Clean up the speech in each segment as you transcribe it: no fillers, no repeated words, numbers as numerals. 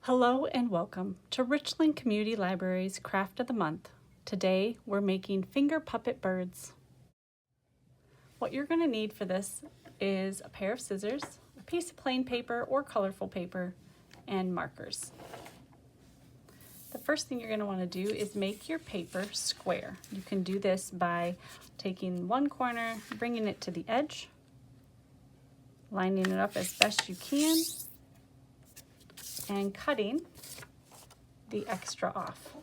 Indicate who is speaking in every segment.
Speaker 1: Hello and welcome to Richland Community Library's Craft of the Month. Today we're making finger puppet birds. What you're going to need for this is a pair of scissors, a piece of plain paper or colorful paper, and markers. The first thing you're going to want to do is make your paper square. You can do this by taking one corner, bringing it to the edge, lining it up as best you can, and cutting the extra off.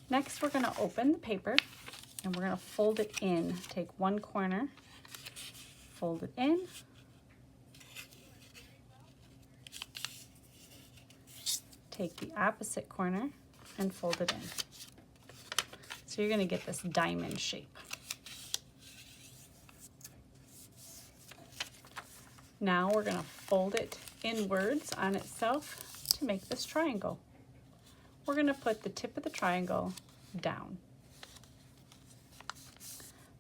Speaker 1: Next, we're going to open the paper and we're going to fold it in. Take one corner, fold it in, take the opposite corner and fold it in. So you're going to get this diamond shape. Now we're going to fold it inwards on itself to make this triangle. We're going to put the tip of the triangle down.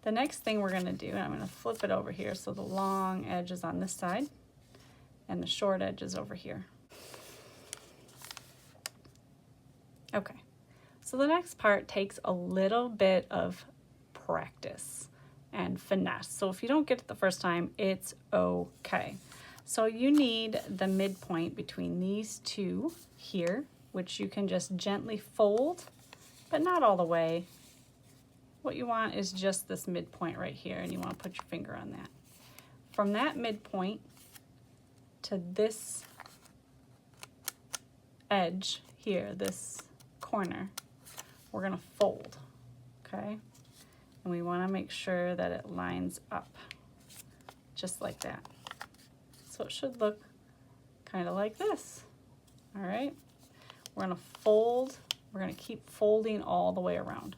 Speaker 1: The next thing we're going to do, and I'm going to flip it over here so the long edge is on this side and the short edge is over here. Okay, so the next part takes a little bit of practice and finesse. So if you don't get it the first time, it's okay. So you need the midpoint between these two here, which you can just gently fold, but not all the way. What you want is just this midpoint right here, and you want to put your finger on that. From that midpoint to this edge here, this corner, we're going to fold, okay? And we want to make sure that it lines up just like that. So it should look kind of like this. All right, we're going to fold. We're going to keep folding all the way around.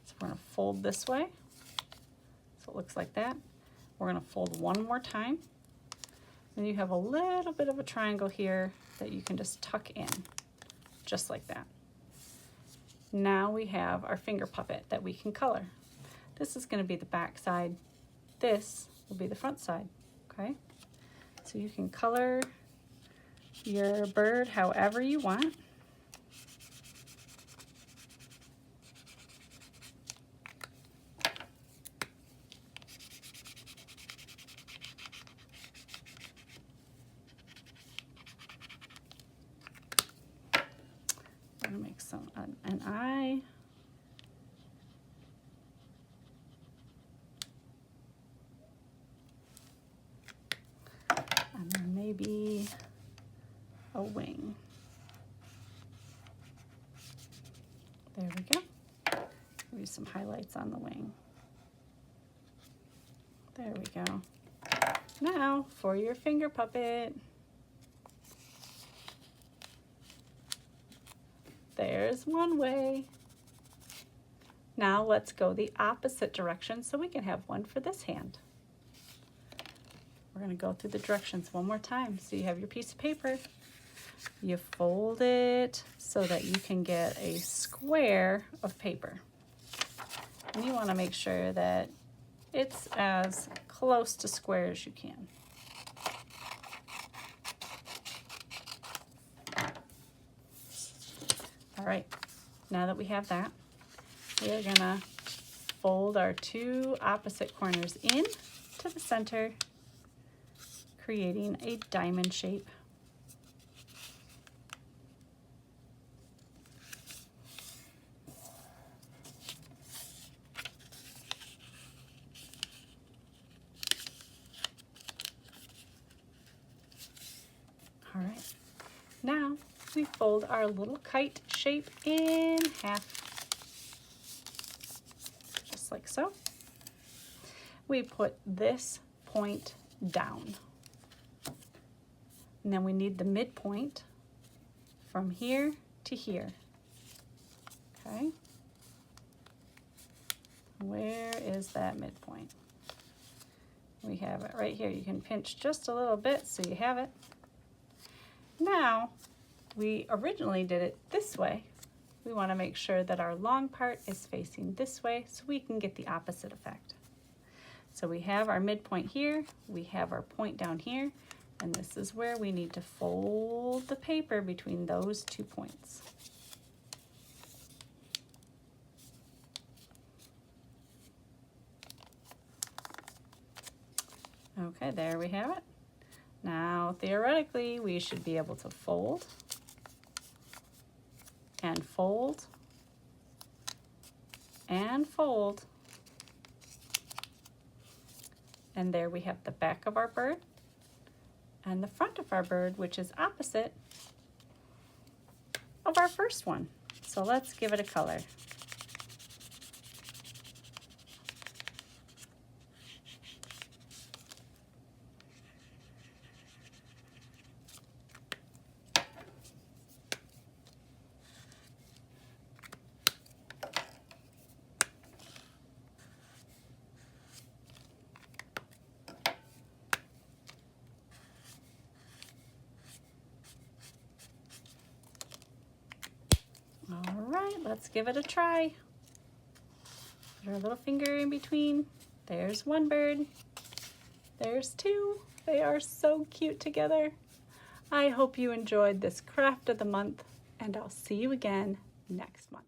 Speaker 1: So we're going to fold this way so it looks like that. We're going to fold one more time. And you have a little bit of a triangle here that you can just tuck in just like that. Now we have our finger puppet that we can color. This is going to be the back side. This will be the front side, okay? So you can color your bird however you want. I'm going to make an eye. And then maybe a wing. There we go. Maybe some highlights on the wing. There we go. Now for your finger puppet. There's one way. Now let's go the opposite direction so we can have one for this hand. We're going to go through the directions one more time. So you have your piece of paper. You fold it so that you can get a square of paper. And you want to make sure that it's as close to square as you can. All right, now that we have that, we're going to fold our two opposite corners in to the center, creating a diamond shape. All right, now we fold our little kite shape in half, just like so. We put this point down. And then we need the midpoint from here to here, okay? Where is that midpoint? We have it right here. You can pinch just a little bit so you have it. Now, we originally did it this way. We want to make sure that our long part is facing this way so we can get the opposite effect. So we have our midpoint here, we have our point down here, and this is where we need to fold the paper between those 2 points. Okay, there we have it. Now, theoretically, we should be able to fold and fold and fold. And there we have the back of our bird and the front of our bird, which is opposite of our first one. So let's give it a color. All right, let's give it a try. Put our little finger in between. There's one bird. There's two. They are so cute together. I hope you enjoyed this craft of the month, and I'll see you again next month.